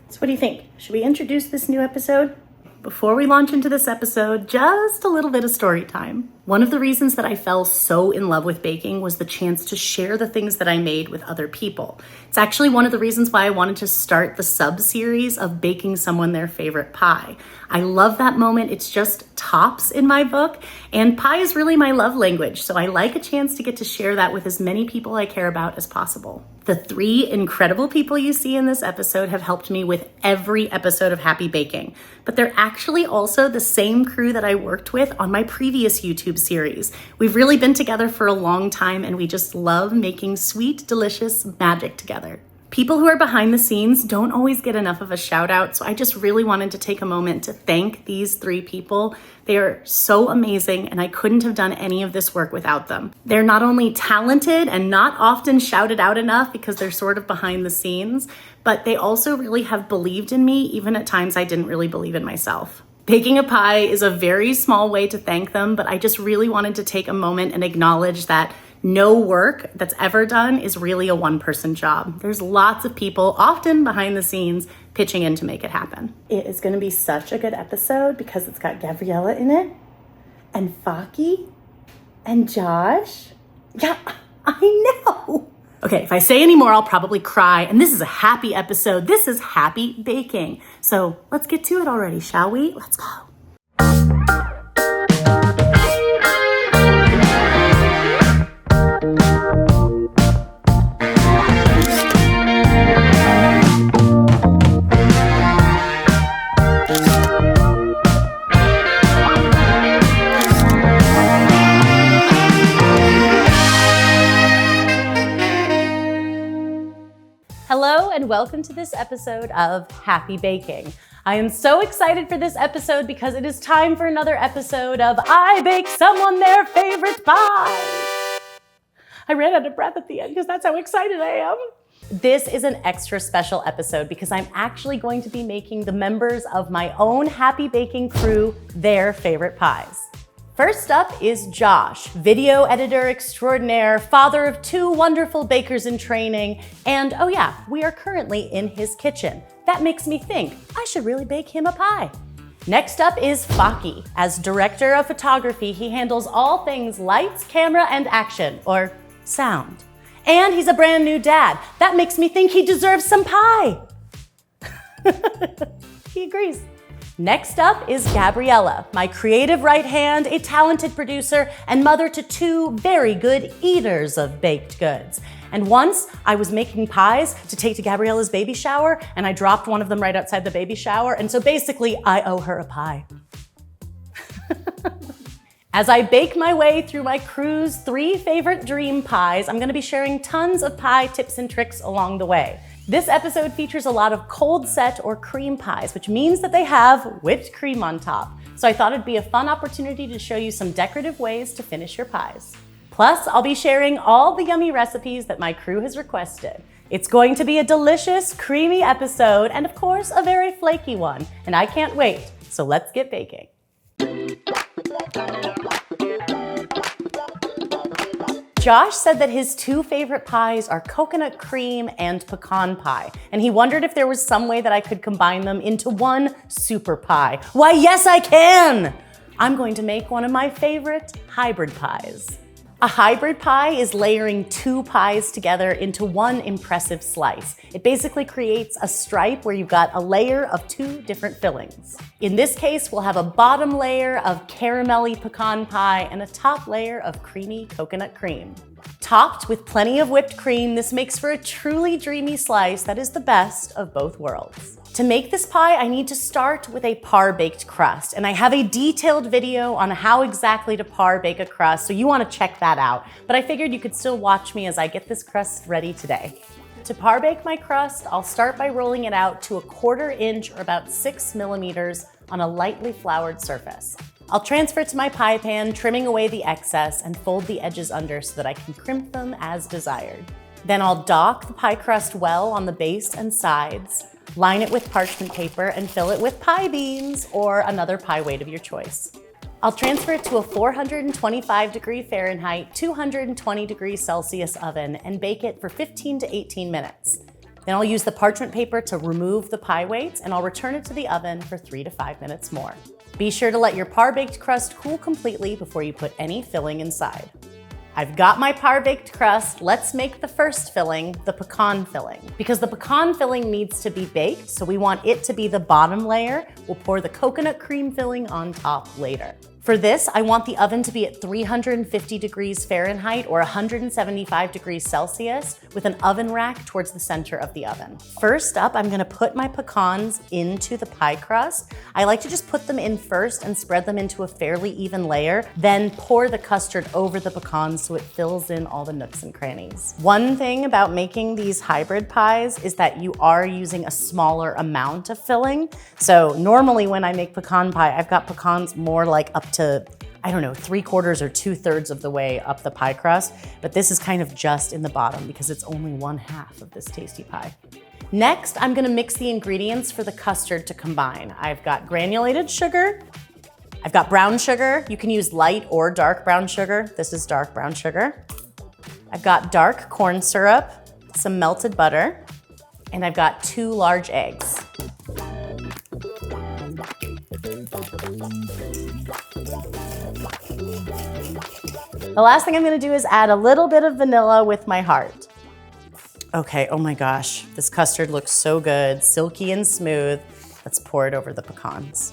So what do you think? Should we introduce this new episode? Before we launch into this episode, just a little bit of story time. One of the reasons that I fell so in love with baking was the chance to share the things that I made with other people. It's actually one of the reasons why I wanted to start the sub-series of baking someone their favorite pie. I love that moment. It's just tops in my book, and pie is really my love language, so I like a chance to get to share that with as many people I care about as possible. The three incredible people you see in this episode have helped me with every episode of Happy Baking, but they're actually also the same crew that I worked with on my previous YouTube series. We've really been together for a long time, and we just love making sweet, delicious magic together. People who are behind the scenes don't always get enough of a shout out, so I just really wanted to take a moment to thank these three people. They are so amazing, and I couldn't have done any of this work without them. They're not only talented and not often shouted out enough because they're sort of behind the scenes, but they also really have believed in me, even at times I didn't really believe in myself. Baking a pie is a very small way to thank them, but I just really wanted to take a moment and acknowledge that no work that's ever done is really a one-person job. There's lots of people, often behind the scenes, pitching in to make it happen. It is going to be such a good episode because it's got Gabriella in it, and Faki, and Josh. Yeah, I know. Okay, if I say any more, I'll probably cry, and this is a happy episode. This is Happy Baking. So let's get to it already, shall we? Let's go. Hello and welcome to this episode of Happy Baking. I am so excited for this episode because it is time for another episode of I Bake Someone Their Favorite Pie. I ran out of breath at the end because that's how excited I am. This is an extra special episode because I'm actually going to be making the members of my own Happy Baking crew their favorite pies. First up is Josh, video editor extraordinaire, father of two wonderful bakers in training, and oh yeah, we are currently in his kitchen. That makes me think I should really bake him a pie. Next up is Faki. As director of photography, he handles all things lights, camera, and action, or sound. And he's a brand new dad. That makes me think he deserves some pie. He agrees. Next up is Gabriella, my creative right hand, a talented producer, and mother to two very good eaters of baked goods. And once I was making pies to take to Gabriella's baby shower, and I dropped one of them right outside the baby shower, and so basically I owe her a pie. As I bake my way through my crew's three favorite dream pies, I'm gonna be sharing tons of pie tips and tricks along the way. This episode features a lot of cold set or cream pies, which means that they have whipped cream on top. So I thought it'd be a fun opportunity to show you some decorative ways to finish your pies. Plus, I'll be sharing all the yummy recipes that my crew has requested. It's going to be a delicious, creamy episode, and of course, a very flaky one. And I can't wait, so let's get baking. Josh said that his two favorite pies are coconut cream and pecan pie, and he wondered if there was some way that I could combine them into one super pie. Why, yes, I can! I'm going to make one of my favorite hybrid pies. A hybrid pie is layering two pies together into one impressive slice. It basically creates a stripe where you've got a layer of two different fillings. In this case, we'll have a bottom layer of caramelly pecan pie and a top layer of creamy coconut cream. Topped with plenty of whipped cream, this makes for a truly dreamy slice that is the best of both worlds. To make this pie, I need to start with a par-baked crust, and I have a detailed video on how exactly to par-bake a crust, so you want to check that out. But I figured you could still watch me as I get this crust ready today. To par-bake my crust, I'll start by rolling it out to a 1/4 inch or about 6 millimeters on a lightly floured surface. I'll transfer it to my pie pan, trimming away the excess, and fold the edges under so that I can crimp them as desired. Then I'll dock the pie crust well on the base and sides, line it with parchment paper, and fill it with pie beans or another pie weight of your choice. I'll transfer it to a 425 Fahrenheit, 220 Celsius oven and bake it for 15 to 18 minutes. Then I'll use the parchment paper to remove the pie weights, and I'll return it to the oven for 3 to 5 minutes more. Be sure to let your par-baked crust cool completely before you put any filling inside. I've got my par-baked crust. Let's make the first filling, the pecan filling. Because the pecan filling needs to be baked, so we want it to be the bottom layer. We'll pour the coconut cream filling on top later. For this, I want the oven to be at 350 degrees Fahrenheit or 175 degrees Celsius with an oven rack towards the center of the oven. First up, I'm gonna put my pecans into the pie crust. I like to just put them in first and spread them into a fairly even layer, then pour the custard over the pecans so it fills in all the nooks and crannies. One thing about making these hybrid pies is that you are using a smaller amount of filling. So normally when I make pecan pie, I've got pecans more like up to, I don't know, 3/4 or 2/3 of the way up the pie crust, but this is kind of just in the bottom because it's only 1/2 of this tasty pie. Next, I'm gonna mix the ingredients for the custard to combine. I've got granulated sugar, I've got brown sugar. You can use light or dark brown sugar. This is dark brown sugar. I've got dark corn syrup, some melted butter, and I've got 2 large eggs. The last thing I'm gonna do is add a little bit of vanilla with my heart. Okay, oh my gosh, this custard looks so good, silky and smooth. Let's pour it over the pecans.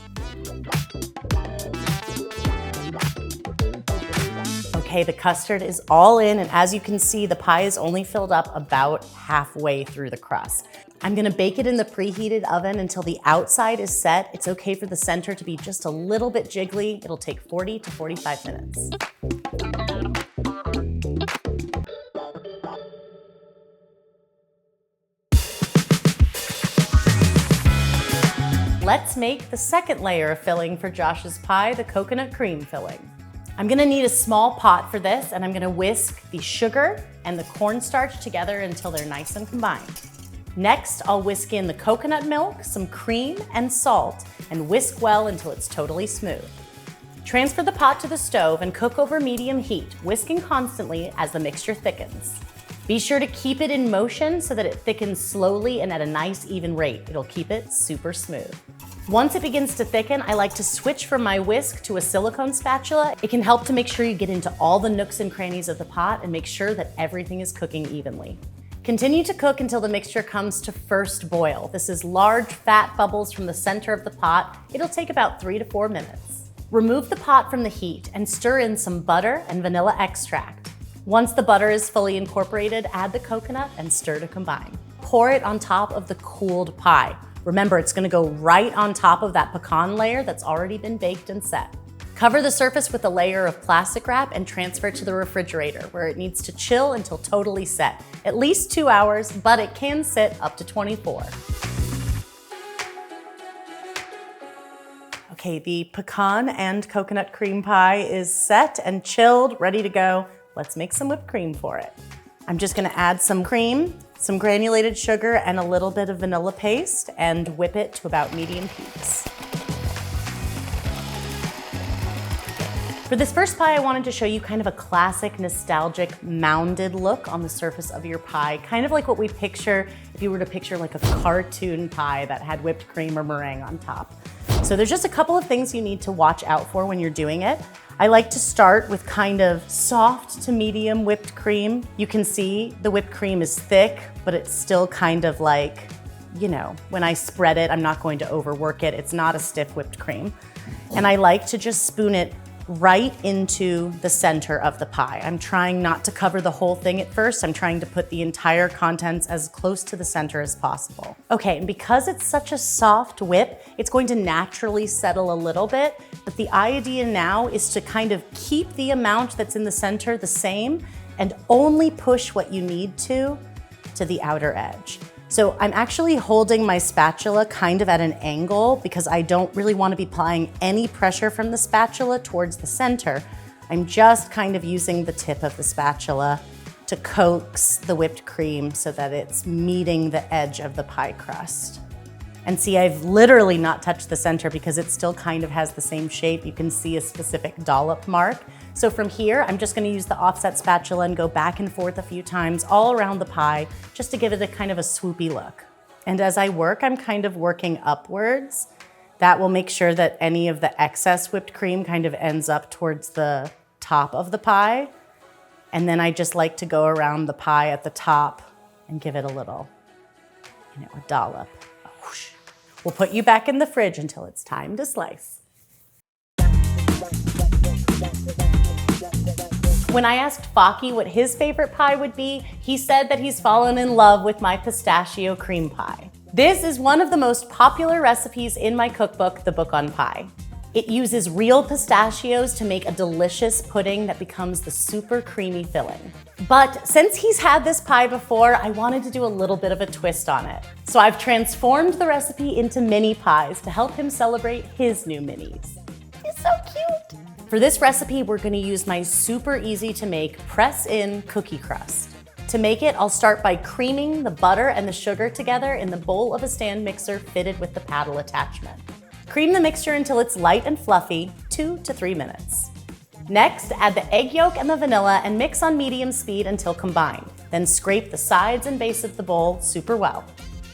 Okay, the custard is all in, and as you can see, the pie is only filled up about halfway through the crust. I'm gonna bake it in the preheated oven until the outside is set. It's okay for the center to be just a little bit jiggly. It'll take 40 to 45 minutes. Let's make the second layer of filling for Josh's pie, the coconut cream filling. I'm gonna need a small pot for this, and I'm gonna whisk the sugar and the cornstarch together until they're nice and combined. Next, I'll whisk in the coconut milk, some cream, and salt, and whisk well until it's totally smooth. Transfer the pot to the stove and cook over medium heat, whisking constantly as the mixture thickens. Be sure to keep it in motion so that it thickens slowly and at a nice even rate. It'll keep it super smooth. Once it begins to thicken, I like to switch from my whisk to a silicone spatula. It can help to make sure you get into all the nooks and crannies of the pot and make sure that everything is cooking evenly. Continue to cook until the mixture comes to first boil. This is large fat bubbles from the center of the pot. It'll take about 3 to 4 minutes. Remove the pot from the heat and stir in some butter and vanilla extract. Once the butter is fully incorporated, add the coconut and stir to combine. Pour it on top of the cooled pie. Remember, it's gonna go right on top of that pecan layer that's already been baked and set. Cover the surface with a layer of plastic wrap and transfer it to the refrigerator where it needs to chill until totally set. At least 2 hours, but it can sit up to 24. Okay, the pecan and coconut cream pie is set and chilled, ready to go. Let's make some whipped cream for it. I'm just gonna add some cream, some granulated sugar, and a little bit of vanilla paste and whip it to about medium heats. For this first pie, I wanted to show you kind of a classic, nostalgic, mounded look on the surface of your pie, kind of like what we picture if you were to picture like a cartoon pie that had whipped cream or meringue on top. So there's just a couple of things you need to watch out for when you're doing it. I like to start with kind of soft to medium whipped cream. You can see the whipped cream is thick, but it's still kind of like, you know, when I spread it, I'm not going to overwork it. It's not a stiff whipped cream. And I like to just spoon it right into the center of the pie. I'm trying not to cover the whole thing at first. I'm trying to put the entire contents as close to the center as possible. Okay, and because it's such a soft whip, it's going to naturally settle a little bit, but the idea now is to kind of keep the amount that's in the center the same and only push what you need to the outer edge. So I'm actually holding my spatula kind of at an angle because I don't really want to be applying any pressure from the spatula towards the center. I'm just kind of using the tip of the spatula to coax the whipped cream so that it's meeting the edge of the pie crust. And see, I've literally not touched the center because it still kind of has the same shape. You can see a specific dollop mark. So from here, I'm just gonna use the offset spatula and go back and forth a few times all around the pie just to give it a kind of a swoopy look. And as I work, I'm kind of working upwards. That will make sure that any of the excess whipped cream kind of ends up towards the top of the pie. And then I just like to go around the pie at the top and give it a little, a dollop. Whoosh. We'll put you back in the fridge until it's time to slice. When I asked Faki what his favorite pie would be, he said that he's fallen in love with my pistachio cream pie. This is one of the most popular recipes in my cookbook, The Book on Pie. It uses real pistachios to make a delicious pudding that becomes the super creamy filling. But since he's had this pie before, I wanted to do a little bit of a twist on it. So I've transformed the recipe into mini pies to help him celebrate his new minis. He's so cute. For this recipe, we're gonna use my super easy to make press-in cookie crust. To make it, I'll start by creaming the butter and the sugar together in the bowl of a stand mixer fitted with the paddle attachment. Cream the mixture until it's light and fluffy, 2 to 3 minutes. Next, add the egg yolk and the vanilla and mix on medium speed until combined. Then scrape the sides and base of the bowl super well.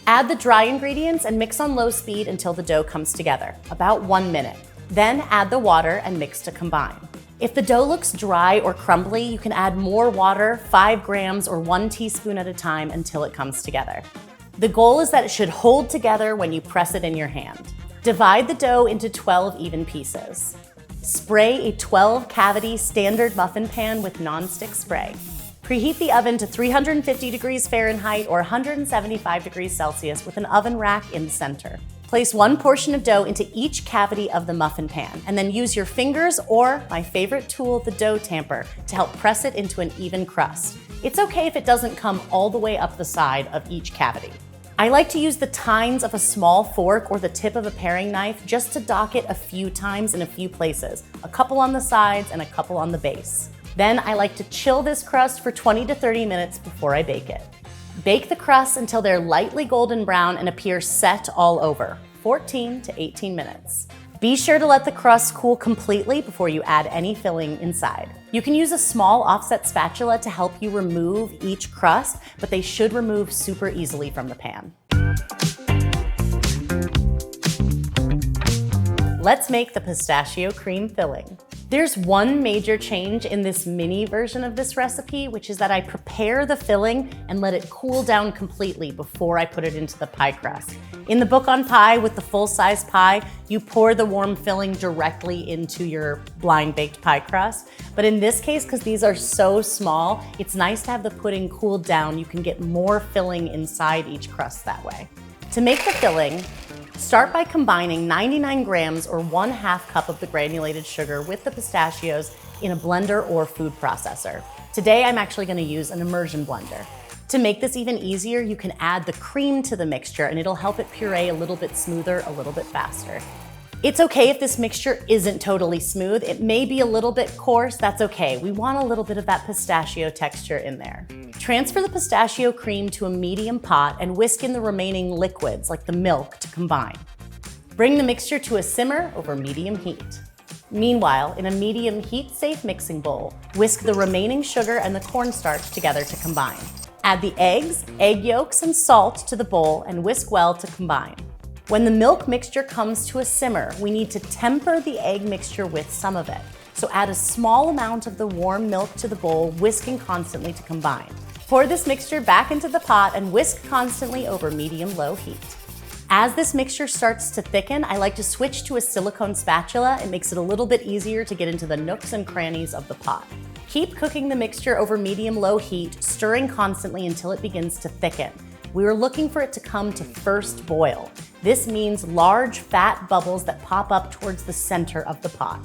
Add the dry ingredients and mix on low speed until the dough comes together, about 1 minute. Then add the water and mix to combine. If the dough looks dry or crumbly, you can add more water, 5 grams or 1 teaspoon at a time until it comes together. The goal is that it should hold together when you press it in your hand. Divide the dough into 12 even pieces. Spray a 12 cavity standard muffin pan with nonstick spray. Preheat the oven to 350 degrees Fahrenheit or 175 degrees Celsius with an oven rack in the center. Place 1 portion of dough into each cavity of the muffin pan, and then use your fingers or, my favorite tool, the dough tamper, to help press it into an even crust. It's okay if it doesn't come all the way up the side of each cavity. I like to use the tines of a small fork or the tip of a paring knife just to dock it a few times in a few places, a couple on the sides and a couple on the base. Then I like to chill this crust for 20 to 30 minutes before I bake it. Bake the crusts until they're lightly golden brown and appear set all over, 14 to 18 minutes. Be sure to let the crust cool completely before you add any filling inside. You can use a small offset spatula to help you remove each crust, but they should remove super easily from the pan. Let's make the pistachio cream filling. There's one major change in this mini version of this recipe, which is that I prepare the filling and let it cool down completely before I put it into the pie crust. In the book on pie with the full-size pie, you pour the warm filling directly into your blind baked pie crust. But in this case, because these are so small, it's nice to have the pudding cooled down. You can get more filling inside each crust that way. To make the filling, start by combining 99 grams or 1/2 cup of the granulated sugar with the pistachios in a blender or food processor. Today, I'm actually gonna use an immersion blender. To make this even easier, you can add the cream to the mixture and it'll help it puree a little bit smoother, a little bit faster. It's okay if this mixture isn't totally smooth. It may be a little bit coarse, that's okay. We want a little bit of that pistachio texture in there. Transfer the pistachio cream to a medium pot and whisk in the remaining liquids, like the milk, to combine. Bring the mixture to a simmer over medium heat. Meanwhile, in a medium heat-safe mixing bowl, whisk the remaining sugar and the cornstarch together to combine. Add the eggs, egg yolks, and salt to the bowl and whisk well to combine. When the milk mixture comes to a simmer, we need to temper the egg mixture with some of it. So add a small amount of the warm milk to the bowl, whisking constantly to combine. Pour this mixture back into the pot and whisk constantly over medium-low heat. As this mixture starts to thicken, I like to switch to a silicone spatula. It makes it a little bit easier to get into the nooks and crannies of the pot. Keep cooking the mixture over medium-low heat, stirring constantly until it begins to thicken. We are looking for it to come to first boil. This means large fat bubbles that pop up towards the center of the pot.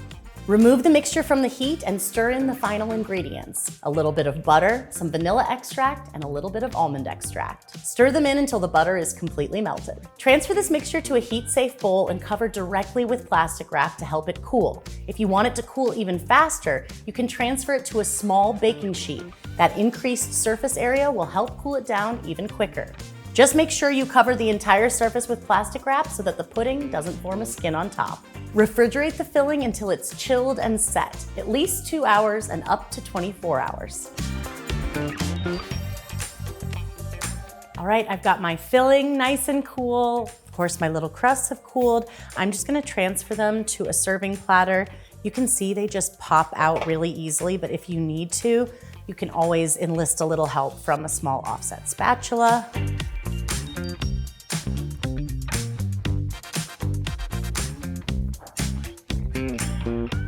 Remove the mixture from the heat and stir in the final ingredients. A little bit of butter, some vanilla extract, and a little bit of almond extract. Stir them in until the butter is completely melted. Transfer this mixture to a heat-safe bowl and cover directly with plastic wrap to help it cool. If you want it to cool even faster, you can transfer it to a small baking sheet. That increased surface area will help cool it down even quicker. Just make sure you cover the entire surface with plastic wrap so that the pudding doesn't form a skin on top. Refrigerate the filling until it's chilled and set, at least 2 hours and up to 24 hours. All right, I've got my filling nice and cool. Of course, my little crusts have cooled. I'm just gonna transfer them to a serving platter. You can see they just pop out really easily, but if you need to, you can always enlist a little help from a small offset spatula.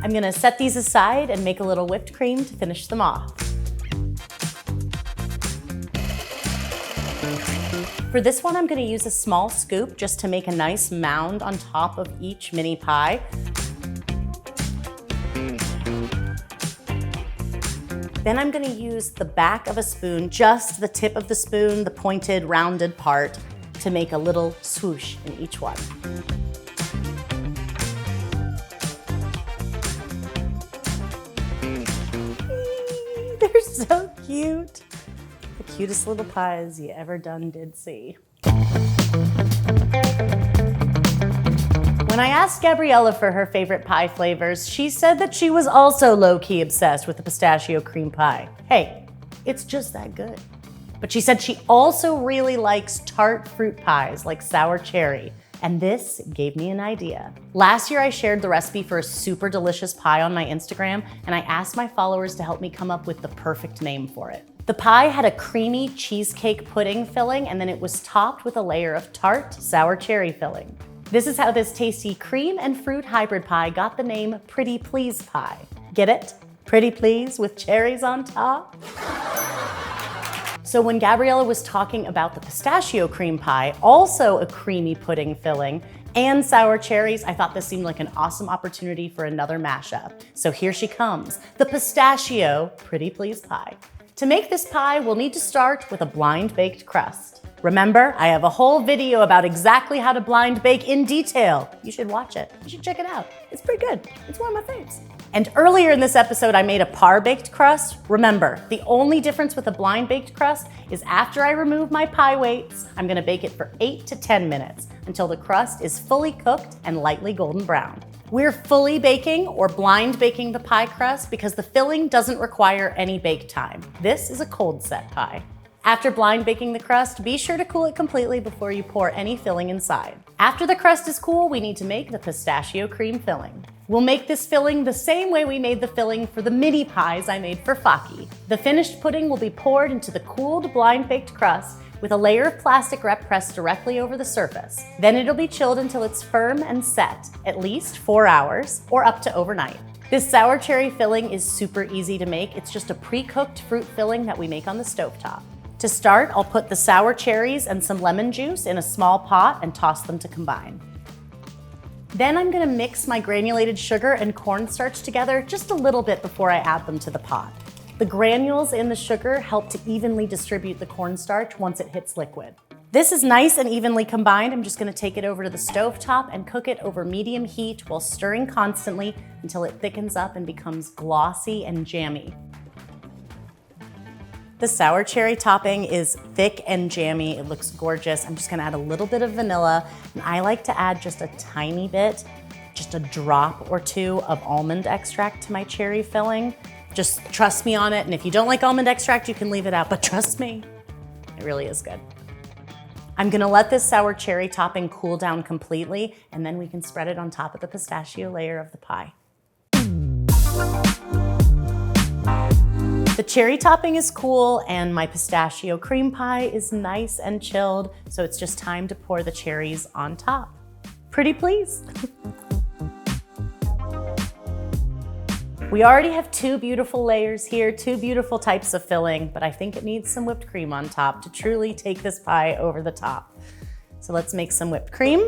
I'm gonna set these aside and make a little whipped cream to finish them off. For this one, I'm gonna use a small scoop just to make a nice mound on top of each mini pie. Then I'm gonna use the back of a spoon, just the tip of the spoon, the pointed, rounded part, to make a little swoosh in each one. They're so cute. The cutest little pies you ever did see. When I asked Gabriella for her favorite pie flavors, she said that she was also low-key obsessed with the pistachio cream pie. Hey, it's just that good. But she said she also really likes tart fruit pies like sour cherry, and this gave me an idea. Last year I shared the recipe for a super delicious pie on my Instagram, and I asked my followers to help me come up with the perfect name for it. The pie had a creamy cheesecake pudding filling, and then it was topped with a layer of tart sour cherry filling. This is how this tasty cream and fruit hybrid pie got the name Pretty Please Pie. Get it? Pretty Please with cherries on top? So when Gabriella was talking about the pistachio cream pie, also a creamy pudding filling, and sour cherries, I thought this seemed like an awesome opportunity for another mashup. So here she comes, the pistachio Pretty Please Pie. To make this pie, we'll need to start with a blind baked crust. Remember, I have a whole video about exactly how to blind bake in detail. You should watch it. You should check it out. It's pretty good. It's one of my faves. And earlier in this episode, I made a par-baked crust. Remember, the only difference with a blind baked crust is after I remove my pie weights, I'm gonna bake it for 8 to 10 minutes until the crust is fully cooked and lightly golden brown. We're fully baking or blind baking the pie crust because the filling doesn't require any bake time. This is a cold set pie. After blind baking the crust, be sure to cool it completely before you pour any filling inside. After the crust is cool, we need to make the pistachio cream filling. We'll make this filling the same way we made the filling for the mini pies I made for Faki. The finished pudding will be poured into the cooled blind baked crust with a layer of plastic wrap pressed directly over the surface. Then it'll be chilled until it's firm and set, at least 4 hours or up to overnight. This sour cherry filling is super easy to make. It's just a pre-cooked fruit filling that we make on the stovetop. To start, I'll put the sour cherries and some lemon juice in a small pot and toss them to combine. Then I'm gonna mix my granulated sugar and cornstarch together just a little bit before I add them to the pot. The granules in the sugar help to evenly distribute the cornstarch once it hits liquid. This is nice and evenly combined. I'm just gonna take it over to the stovetop and cook it over medium heat while stirring constantly until it thickens up and becomes glossy and jammy. The sour cherry topping is thick and jammy. It looks gorgeous. I'm just gonna add a little bit of vanilla, and I like to add just a tiny bit, just a drop or two of almond extract to my cherry filling. Just trust me on it, and if you don't like almond extract, you can leave it out, but trust me, it really is good. I'm gonna let this sour cherry topping cool down completely, and then we can spread it on top of the pistachio layer of the pie. The cherry topping is cool and my pistachio cream pie is nice and chilled, so it's just time to pour the cherries on top. Pretty please. We already have 2 beautiful layers here, 2 beautiful types of filling, but I think it needs some whipped cream on top to truly take this pie over the top. So let's make some whipped cream.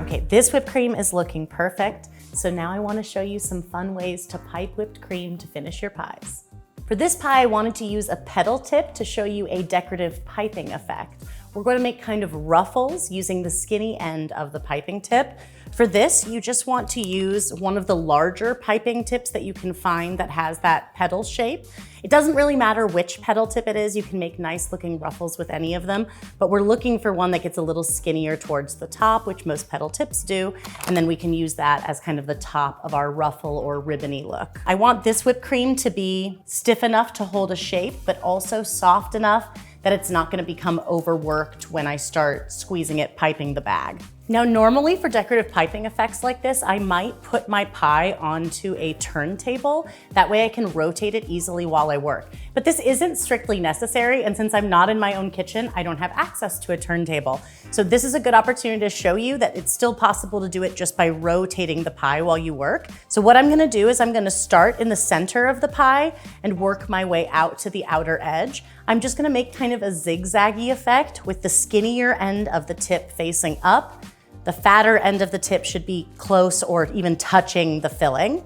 Okay, this whipped cream is looking perfect. So now I want to show you some fun ways to pipe whipped cream to finish your pies. For this pie, I wanted to use a pedal tip to show you a decorative piping effect. we're going to make kind of ruffles using the skinny end of the piping tip. For this, you just want to use one of the larger piping tips that you can find that has that petal shape. It doesn't really matter which petal tip it is, you can make nice looking ruffles with any of them, but we're looking for one that gets a little skinnier towards the top, which most petal tips do, and then we can use that as kind of the top of our ruffle or ribbony look. I want this whipped cream to be stiff enough to hold a shape, but also soft enough that it's not gonna become overworked when I start squeezing it, piping the bag. Now, normally for decorative piping effects like this, I might put my pie onto a turntable. That way I can rotate it easily while I work. But this isn't strictly necessary, and since I'm not in my own kitchen, I don't have access to a turntable. So this is a good opportunity to show you that it's still possible to do it just by rotating the pie while you work. So what I'm gonna do is I'm gonna start in the center of the pie and work my way out to the outer edge. I'm just gonna make kind of a zigzaggy effect with the skinnier end of the tip facing up. The fatter end of the tip should be close or even touching the filling.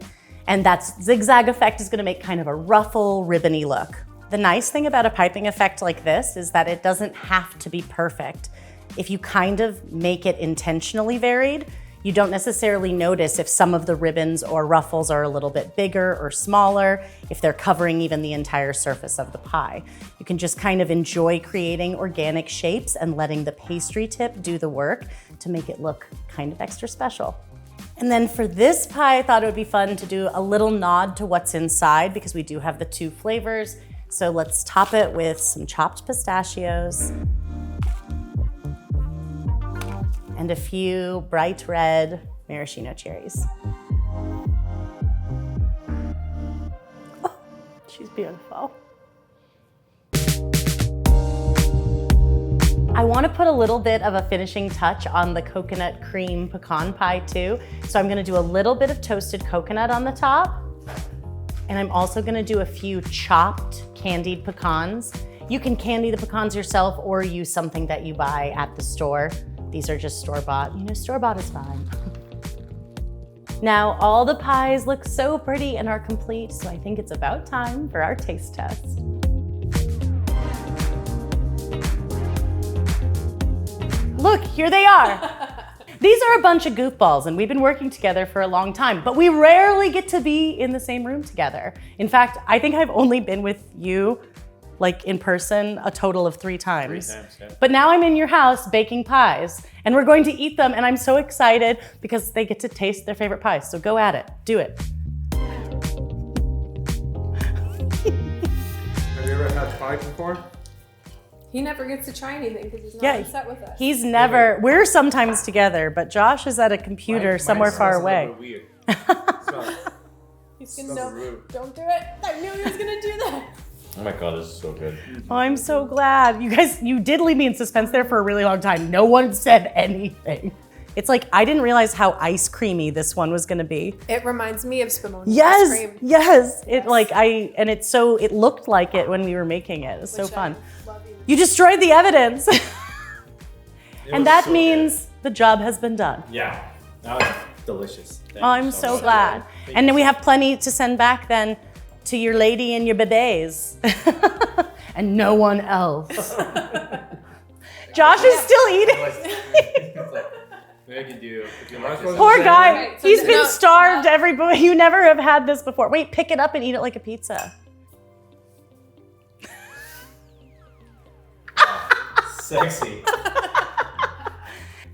And that zigzag effect is gonna make kind of a ruffle, ribbony look. The nice thing about a piping effect like this is that it doesn't have to be perfect. If you kind of make it intentionally varied, you don't necessarily notice if some of the ribbons or ruffles are a little bit bigger or smaller, if they're covering even the entire surface of the pie. You can just kind of enjoy creating organic shapes and letting the pastry tip do the work to make it look kind of extra special. And then for this pie, I thought it would be fun to do a little nod to what's inside because we do have the two flavors. So let's top it with some chopped pistachios and a few bright red maraschino cherries. Oh, she's beautiful. I want to put a little bit of a finishing touch on the coconut cream pecan pie too. So I'm going to do a little bit of toasted coconut on the top. And I'm also going to do a few chopped candied pecans. You can candy the pecans yourself or use something that you buy at the store. These are just store-bought. You know, store-bought is fine. Now, all the pies look so pretty and are complete, so I think it's about time for our taste test. Look, here they are. These are a bunch of goofballs, and we've been working together for a long time, but we rarely get to be in the same room together. In fact, I think I've only been with you like in person a total of 3 times. 3 times, yeah. But now I'm in your house baking pies and we're going to eat them and I'm so excited because they get to taste their favorite pies. So go at it, do it. Have you ever had pie before? He never gets to try anything because he's not Yeah, on set with us. he's never, we're sometimes together, but Josh is at a computer somewhere far away. Weird. He's gonna don't do it. I knew he was gonna do that. Oh my god, this is so good. Oh, I'm so glad. You guys, you did leave me in suspense there for a really long time. No one said anything. It's like, I didn't realize how ice creamy this one was gonna be. It reminds me of Spumoni Yes, ice cream. yes. It like, it looked like it when we were making it. It was so Which I fun. love you. You destroyed the evidence. It And was that so means the job has been done. good. Yeah, that was delicious. Thank Oh, you I'm so much. glad. Thank And you then we so have plenty to send back then to your lady and your bebés. And no one else. Josh is still eating. Maybe I can do, if you like this. Poor guy. Okay, so He's been no, starved, everybody. You never have had this before. Wait, pick it up and eat it like a pizza. Sexy.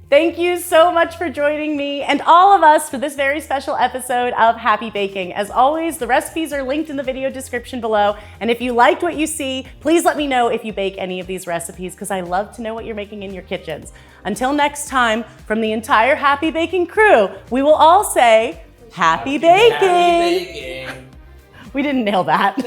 Thank you so much for joining me and all of us for this very special episode of Happy Baking. As always, the recipes are linked in the video description below. And if you liked what you see, please let me know if you bake any of these recipes because I love to know what you're making in your kitchens. Until next time, from the entire Happy Baking crew, we will all say, Happy baking! Happy baking. We didn't nail that. No,